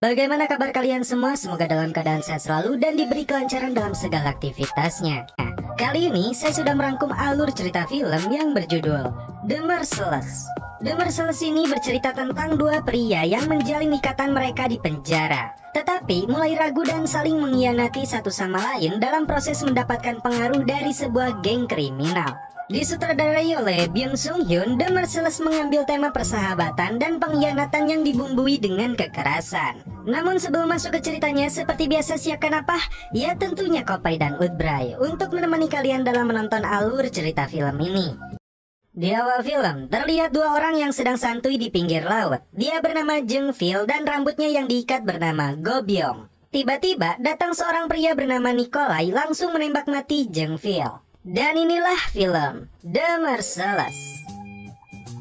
Bagaimana kabar kalian semua? Semoga dalam keadaan sehat selalu dan diberi kelancaran dalam segala aktivitasnya. Nah, kali ini saya sudah merangkum alur cerita film yang berjudul The Merciless. The Merciless ini bercerita tentang dua pria yang menjalin ikatan mereka di penjara, tetapi mulai ragu dan saling mengkhianati satu sama lain dalam proses mendapatkan pengaruh dari sebuah geng kriminal. Disutradarai oleh Byung Sung Hyun, The Merciless mengambil tema persahabatan dan pengkhianatan yang dibumbui dengan kekerasan. Namun sebelum masuk ke ceritanya, seperti biasa siapkan apa? Ya tentunya Kopai dan Udbray untuk menemani kalian dalam menonton alur cerita film ini. Di awal film, terlihat dua orang yang sedang santuy di pinggir laut. Dia bernama Jung Fil dan rambutnya yang diikat bernama Go Byung. Tiba-tiba datang seorang pria bernama Nikolai langsung menembak mati Jung Fil. Dan inilah film The Merciless.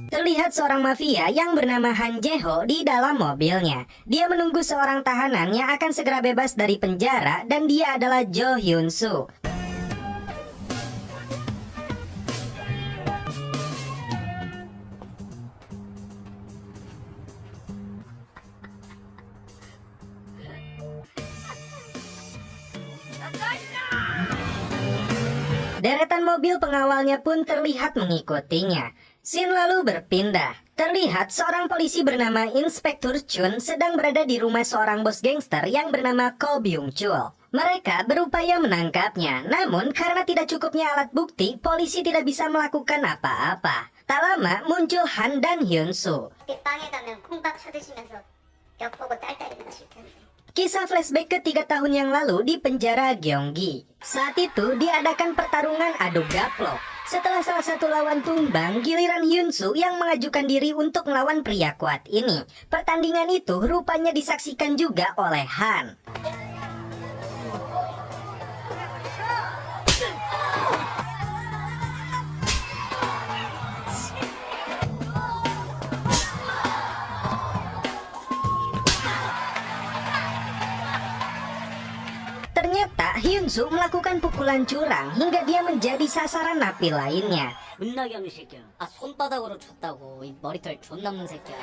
Terlihat seorang mafia yang bernama Han Jae-ho di dalam mobilnya. Dia menunggu seorang tahanan yang akan segera bebas dari penjara dan dia adalah Jo Hyun Soo. Deretan mobil pengawalnya pun terlihat mengikutinya. Scene lalu berpindah. Terlihat seorang polisi bernama Inspektur Chun sedang berada di rumah seorang bos gangster yang bernama Ko Byung Chul. Mereka berupaya menangkapnya, namun karena tidak cukupnya alat bukti, polisi tidak bisa melakukan apa-apa. Tak lama muncul Han dan Hyun Soo. 땅에 가면 콩밥 쳐드시면서 벽 보고 딸딸이 마실 텐데. Kisah flashback ke 3 tahun yang lalu di penjara Gyeonggi. Saat itu diadakan pertarungan adu gaplok. Setelah salah satu lawan tumbang, giliran Hyun Soo yang mengajukan diri untuk melawan pria kuat ini. Pertandingan itu rupanya disaksikan juga oleh Han. Ternyata Hyun Soo melakukan pukulan curang hingga dia menjadi sasaran napi lainnya. 존나게 하는 새끼야. 아 손바닥으로 쳤다고 이 머리털 존나 없는 새끼야.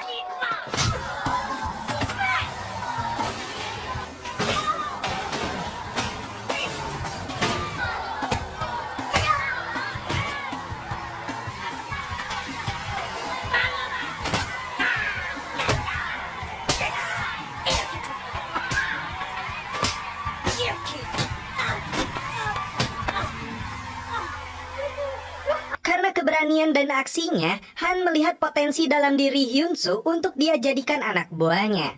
Karena keberanian dan aksinya, Han melihat potensi dalam diri Hyun Soo untuk dia jadikan anak buahnya.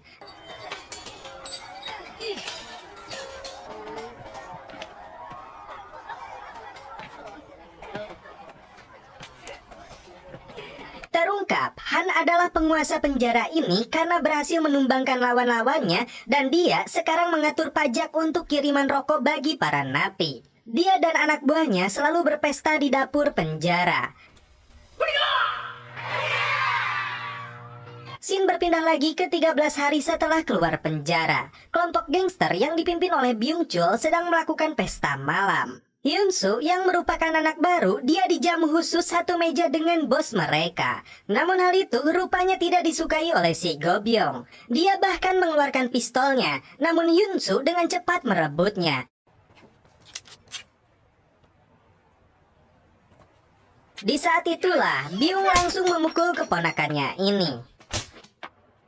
Terungkap, Han adalah penguasa penjara ini karena berhasil menumbangkan lawan-lawannya dan dia sekarang mengatur pajak untuk kiriman rokok bagi para napi. Dia dan anak buahnya selalu berpesta di dapur penjara. Scene berpindah lagi ke 13 hari setelah keluar penjara. Kelompok gangster yang dipimpin oleh Byung Chul sedang melakukan pesta malam. Hyun Soo yang merupakan anak baru, dia dijamu khusus satu meja dengan bos mereka. Namun hal itu rupanya tidak disukai oleh si Go Byung. Dia bahkan mengeluarkan pistolnya, namun Hyun Soo dengan cepat merebutnya. Di saat itulah, Byung langsung memukul keponakannya ini.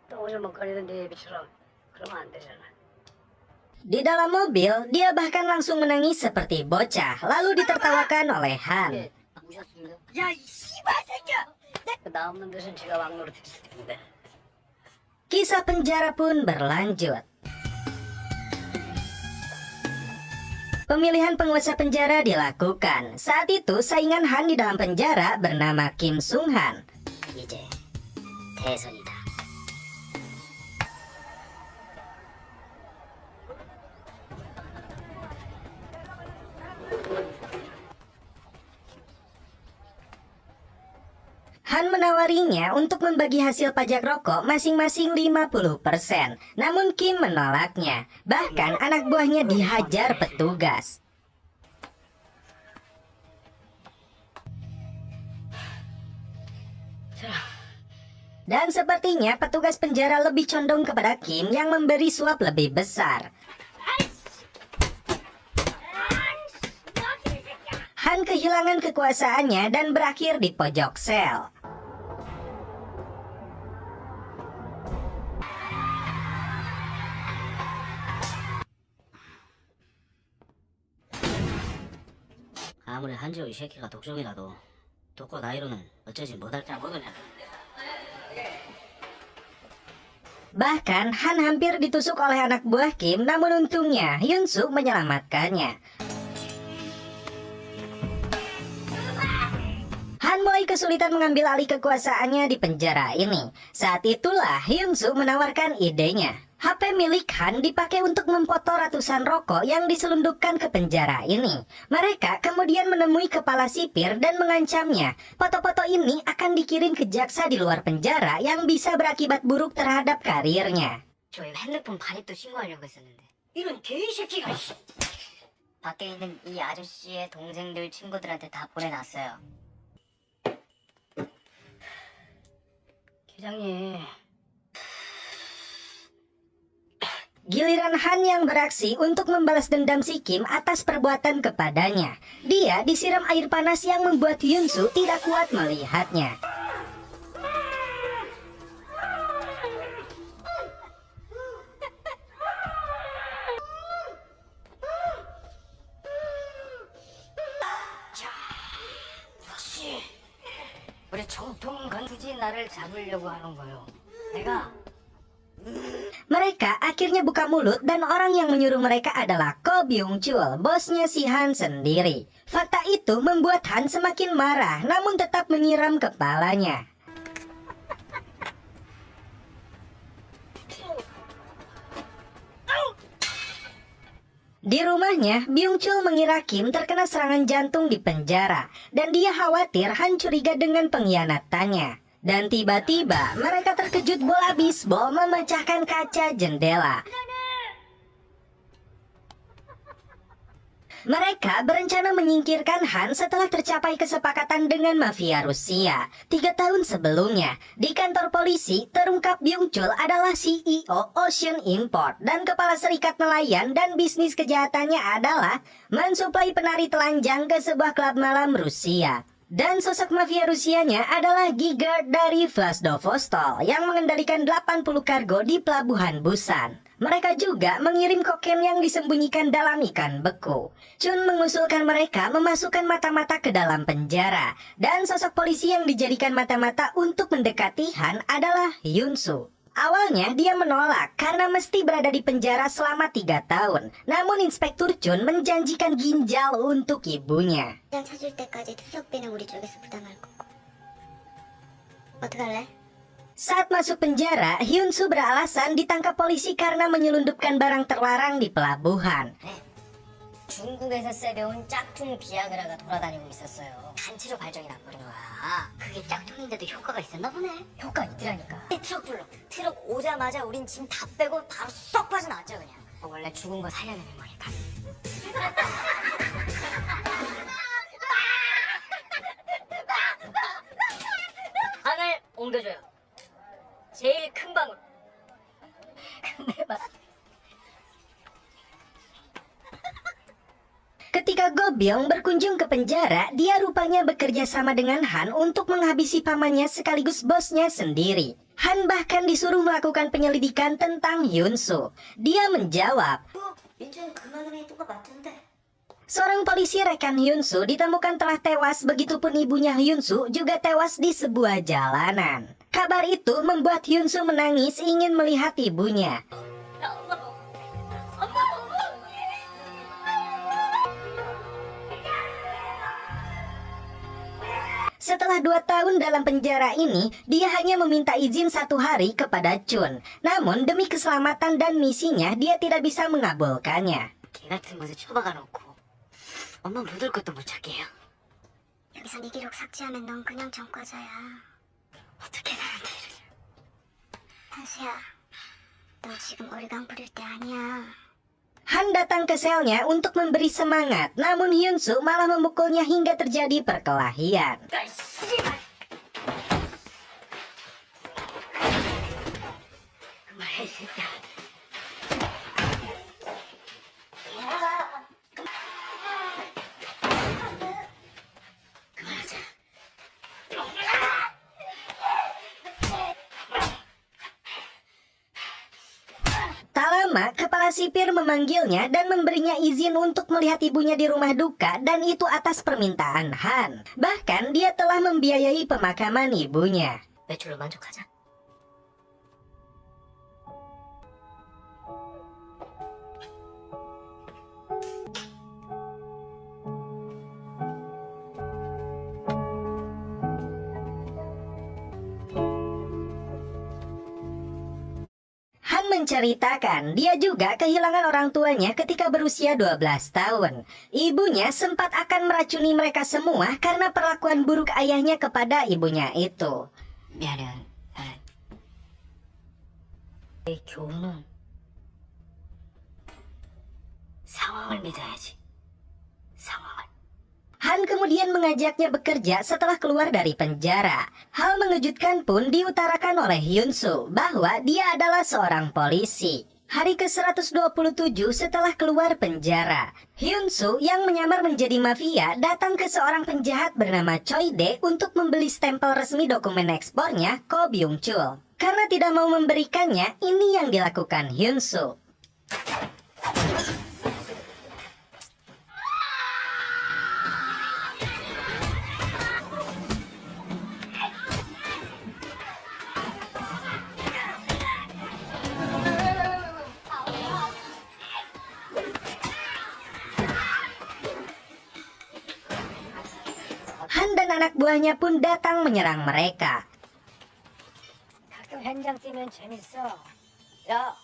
또 오늘 먹거리던데 미처럼 그러면 안 되잖아. Di dalam mobil, dia bahkan langsung menangis seperti bocah, lalu ditertawakan oleh Han. 예, 아, 오셨습니다. 야이 씨발 새끼야. 나 없는 대신 제가 왕노릇 드릴 텐데. Kisah penjara pun berlanjut. Pemilihan penguasa penjara dilakukan. Saat itu saingan Han di dalam penjara bernama Kim Sung Han. 이제 대선이다. Han menawarinya untuk membagi hasil pajak rokok masing-masing 50%. Namun Kim menolaknya. Bahkan anak buahnya dihajar petugas. Dan sepertinya petugas penjara lebih condong kepada Kim yang memberi suap lebih besar. Han kehilangan kekuasaannya dan berakhir di pojok sel. 아무리 한지호 이 새끼가 독종이라도 독고 나이로는 어쩌지 못할 줄 모르냐. Bahkan Han hampir ditusuk oleh anak buah Kim, namun untungnya Hyun-soo menyelamatkannya. Han mulai kesulitan mengambil alih kekuasaannya di penjara ini. Saat itulah Hyun-soo menawarkan idenya. HP milik Han dipakai untuk memfoto ratusan rokok yang diselundupkan ke penjara ini. Mereka kemudian menemui kepala sipir dan mengancamnya. Foto-foto ini akan dikirim ke jaksa di luar penjara yang bisa berakibat buruk terhadap karirnya. 저 이거 핸드폰 반입도 신고하려고 했었는데. 이런 개이 새끼가. 밖에 있는 이 아저씨의 동생들 친구들한테 다 보내놨어요. 계장님. Giliran Han yang beraksi untuk membalas dendam si Kim atas perbuatan kepadanya. Dia disiram air panas yang membuat Hyun-soo tidak kuat melihatnya. 역시 우리 정통관 굳이 나를 잡으려고 하는 거요. 내가 Mereka akhirnya buka mulut dan orang yang menyuruh mereka adalah Ko Byung-chul, bosnya si Han sendiri. Fakta itu membuat Han semakin marah namun tetap menyiram kepalanya. Di rumahnya, Byung-chul mengira Kim terkena serangan jantung di penjara dan dia khawatir Han curiga dengan pengkhianatannya. Dan tiba-tiba mereka terkejut bola bisbol memecahkan kaca jendela. Mereka berencana menyingkirkan Han setelah tercapai kesepakatan dengan mafia Rusia. 3 tahun sebelumnya, di kantor polisi terungkap Byung-chul adalah CEO Ocean Import dan kepala serikat nelayan dan bisnis kejahatannya adalah mensuplai penari telanjang ke sebuah klub malam Rusia. Dan sosok mafia Rusianya adalah Giger dari Vladivostok yang mengendalikan 80 kargo di pelabuhan Busan. Mereka juga mengirim kokain yang disembunyikan dalam ikan beku. Chun mengusulkan mereka memasukkan mata-mata ke dalam penjara. Dan sosok polisi yang dijadikan mata-mata untuk mendekati Han adalah Hyun-soo. Awalnya dia menolak karena mesti berada di penjara selama 3 tahun. Namun Inspektur Chun menjanjikan ginjal untuk ibunya. 장 찾을 때까지 투석비는 우리 쪽에서 부담할 거고. 어떡할래? Saat masuk penjara, Hyun-soo beralasan ditangkap polisi karena menyelundupkan barang terlarang di pelabuhan. 중국에서 세배온 짝퉁 비아그라가 돌아다니고 있었어요. 단체로 발정이 나버린 거야. 그게 짝퉁인데도 효과가 있었나 보네. 효과 있더라니까. 트럭 불러. 트럭 오자마자 우린 짐 다 빼고 바로 쏙 빠져나왔죠 그냥. 원래 죽은 거 살려내는 거니까. 방을 옮겨줘요. 제일 큰 방으로. 근데 막 Ketika Go Byung berkunjung ke penjara, dia rupanya bekerja sama dengan Han untuk menghabisi pamannya sekaligus bosnya sendiri. Han bahkan disuruh melakukan penyelidikan tentang Hyun-soo. Dia menjawab, 민준 그 마누라의 똑같 맞던데. seorang polisi rekan Hyun-soo ditemukan telah tewas, begitupun ibunya Hyun-soo juga tewas di sebuah jalanan. Kabar itu membuat Hyun-soo menangis ingin melihat ibunya. Setelah 2 tahun dalam penjara ini, dia hanya meminta izin 1 hari kepada Chun. Namun demi keselamatan dan misinya, dia tidak bisa mengabulkannya. 개 같은 곳에 처박아 놓고 엄마 묻을 것도 못 찾게요. 여기서 네 기록 삭제하면 넌 그냥 전과자야. 어떻게 나한테 이러냐. 한수야, 너 지금 어리광 부릴 때 아니야. Han datang ke selnya untuk memberi semangat, namun Hyun-soo malah memukulnya hingga terjadi perkelahian. Tak lama, kepala sipir memanggilnya dan memberinya izin untuk melihat ibunya di rumah duka, dan itu atas permintaan Han. Bahkan dia telah membiayai pemakaman ibunya. 매출로 만족하자. Han menceritakan dia juga kehilangan orang tuanya ketika berusia 12 tahun. Ibunya sempat akan meracuni mereka semua karena perlakuan buruk ayahnya kepada ibunya itu. 미안해. 내 교훈은 상황을 믿어야지. 상황을. Han kemudian mengajaknya bekerja setelah keluar dari penjara. Hal mengejutkan pun diutarakan oleh Hyun-soo bahwa dia adalah seorang polisi. Hari ke-127 setelah keluar penjara, Hyun-soo yang menyamar menjadi mafia datang ke seorang penjahat bernama Choi Dae untuk membeli stempel resmi dokumen ekspornya Ko Byung-chul. Karena tidak mau memberikannya, ini yang dilakukan Hyun-soo. Han dan anak buahnya pun datang menyerang mereka. 가끔 현장 뛰면 재밌어. 야.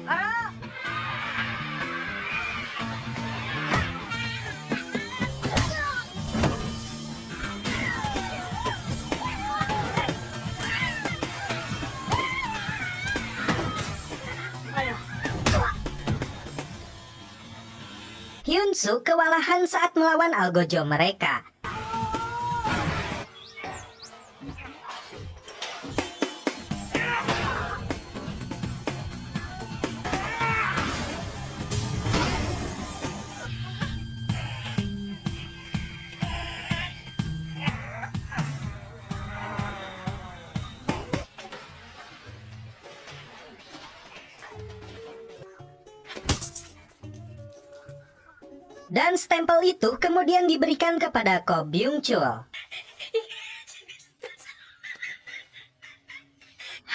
알아? Hyun-soo kewalahan saat melawan algojo mereka. Dan stempel itu kemudian diberikan kepada Ko Byung-chul.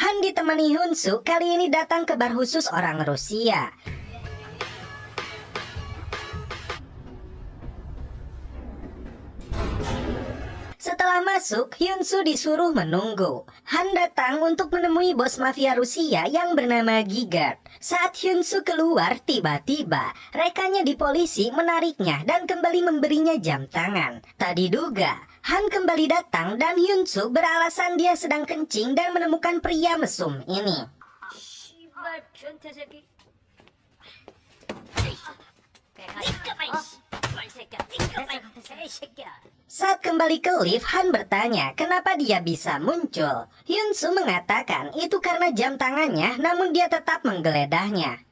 Han ditemani Hyun-soo kali ini datang ke bar khusus orang Rusia. Setelah masuk, Hyun-soo disuruh menunggu. Han datang untuk menemui bos mafia Rusia yang bernama Gigard. Saat Hyun-soo keluar, tiba-tiba rekannya di polisi menariknya dan kembali memberinya jam tangan. Tak diduga, Han kembali datang dan Hyun-soo beralasan dia sedang kencing dan menemukan pria mesum ini. 씨발 변태 새끼. Saat kembali ke lift, Han bertanya kenapa dia bisa muncul. Hyun-soo mengatakan itu karena jam tangannya, namun dia tetap menggeledahnya.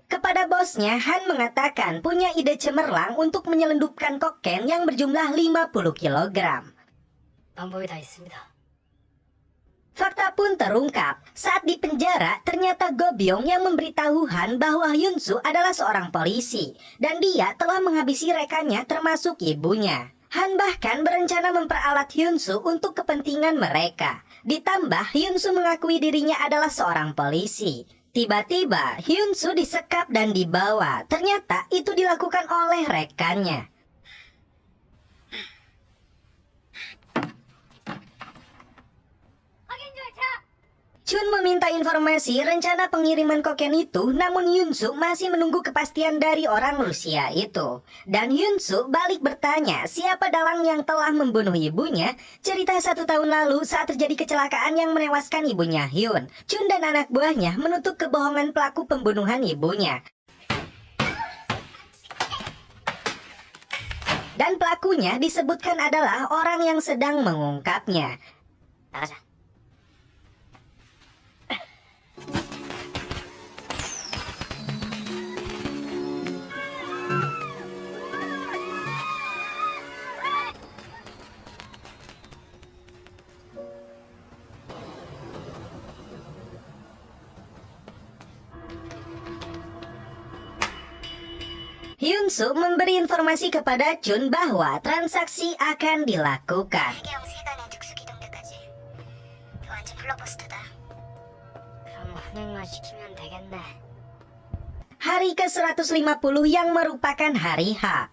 Kepada bosnya, Han mengatakan punya ide cemerlang untuk menyelundupkan kokain yang berjumlah 50 kg. 방법이 다 있습니다. Fakta pun terungkap. Saat di penjara, ternyata Go Byung yang memberitahu Han bahwa Hyun-soo adalah seorang polisi. Dan dia telah menghabisi rekannya termasuk ibunya. Han bahkan berencana memperalat Hyun-soo untuk kepentingan mereka. Ditambah, Hyun-soo mengakui dirinya adalah seorang polisi. Tiba-tiba, Hyun-soo disekap dan dibawa. Ternyata itu dilakukan oleh rekannya. Chun meminta informasi rencana pengiriman kokain itu, namun Yunsu masih menunggu kepastian dari orang Rusia itu. Dan Yunsu balik bertanya siapa dalang yang telah membunuh ibunya. Cerita 1 tahun lalu saat terjadi kecelakaan yang menewaskan ibunya Hyun. Chun dan anak buahnya menutup kebohongan pelaku pembunuhan ibunya. Dan pelakunya disebutkan adalah orang yang sedang mengungkapnya. 나가자. Hyunsu memberi informasi kepada Chun bahwa transaksi akan dilakukan. 해경 세간의 특수 기동대까지. 이거 완전 블록버스터다. 그럼 hun행만 시키면 되겠네. Hari ke-150 yang merupakan hari H.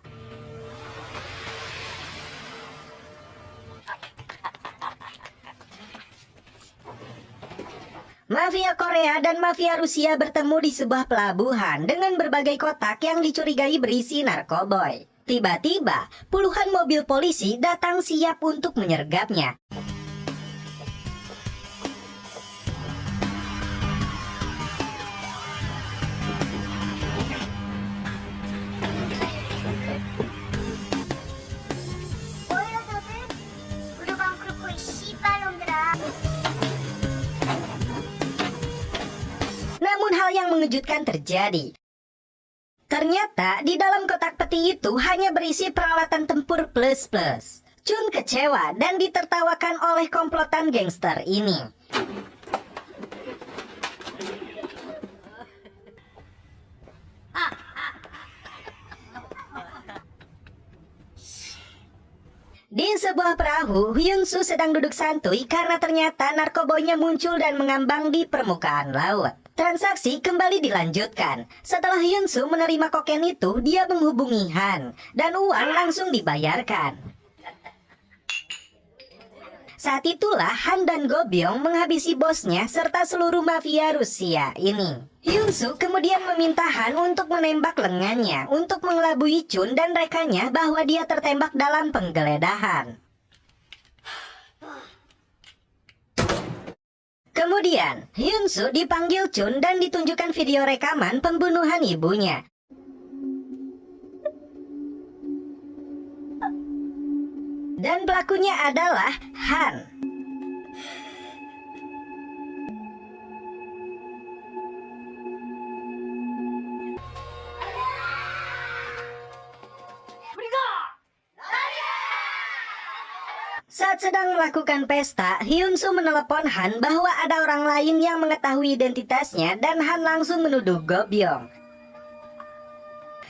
Mafia Korea dan mafia Rusia bertemu di sebuah pelabuhan dengan berbagai kotak yang dicurigai berisi narkoboy. Tiba-tiba, puluhan mobil polisi datang siap untuk menyergapnya. 뭐야 너들? 무료방 긁고 이 씨발놈들아. Namun hal yang mengejutkan terjadi. Ternyata di dalam kotak peti itu hanya berisi peralatan tempur plus-plus. Chun kecewa dan ditertawakan oleh komplotan gangster ini. Di sebuah perahu, Hyunsu sedang duduk santuy karena ternyata narkoboynya muncul dan mengambang di permukaan laut. Transaksi kembali dilanjutkan. Setelah Hyunsu menerima kokain itu, dia menghubungi Han, dan uang langsung dibayarkan. Saat itulah Han dan Go Byung menghabisi bosnya serta seluruh mafia Rusia ini. Hyunsu kemudian meminta Han untuk menembak lengannya untuk mengelabui Chun dan rekannya bahwa dia tertembak dalam penggeledahan. Kemudian, Hyunsu dipanggil Chun dan ditunjukkan video rekaman pembunuhan ibunya. Dan pelakunya adalah Han. Saat sedang melakukan pesta, Hyunsu menelepon Han bahwa ada orang lain yang mengetahui identitasnya dan Han langsung menuduh Go Byung.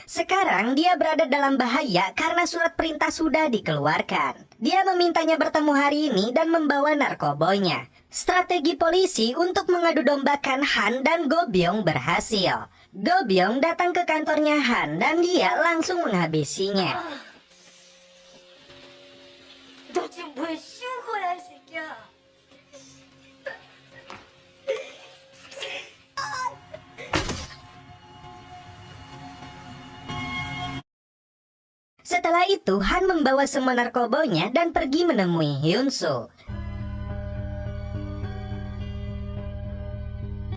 Sekarang dia berada dalam bahaya karena surat perintah sudah dikeluarkan. Dia memintanya bertemu hari ini dan membawa narkoboynya. Strategi polisi untuk mengadu dombakan Han dan Go Byung berhasil. Go Byung datang ke kantornya Han dan dia langsung menghabisinya. 너 지금 뭘 씌운 거야, 이 새끼야. Setelah itu, Han membawa semua narkoboynya dan pergi menemui Hyunsu.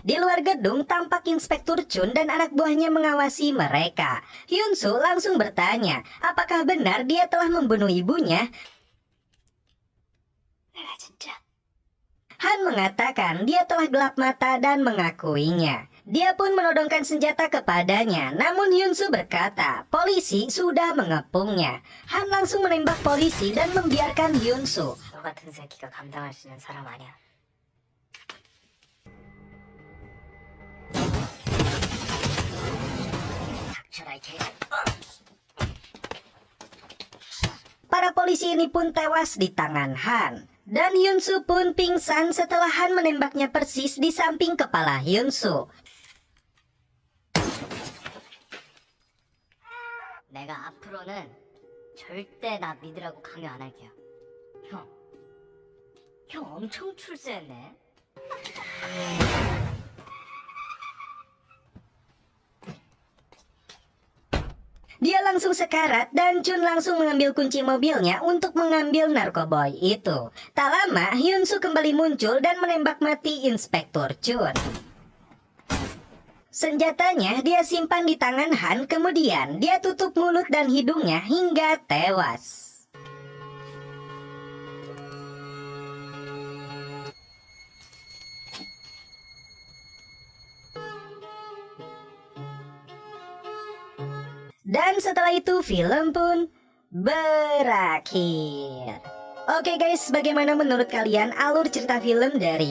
Di luar gedung, tampak Inspektur Chun dan anak buahnya mengawasi mereka. Hyunsu langsung bertanya, apakah benar dia telah membunuh ibunya? 내가 진짜 Han mengatakan dia telah gelap mata dan mengakuinya. Dia pun menodongkan senjata kepadanya, namun Hyunsu berkata, polisi sudah mengepungnya. Han langsung menembak polisi dan membiarkan Hyunsu. 너 같은 새끼가 감당할 수 있는 사람 아니야. 닥쳐라 이 개. Para polisi ini pun tewas di tangan Han. Dan Hyunsu pun pingsan setelah Han menembaknya persis di samping kepala Hyunsu. 내가 앞으로는 절대 나 믿으라고 강요 안 할게요. 형 엄청 출세했네. Dia langsung sekarat dan Chun langsung mengambil kunci mobilnya untuk mengambil narkoboy itu. Tak lama, Hyun Soo kembali muncul dan menembak mati Inspektur Chun. Senjatanya dia simpan di tangan Han, kemudian dia tutup mulut dan hidungnya hingga tewas. Dan setelah itu film pun berakhir. Oke guys, bagaimana menurut kalian alur cerita film dari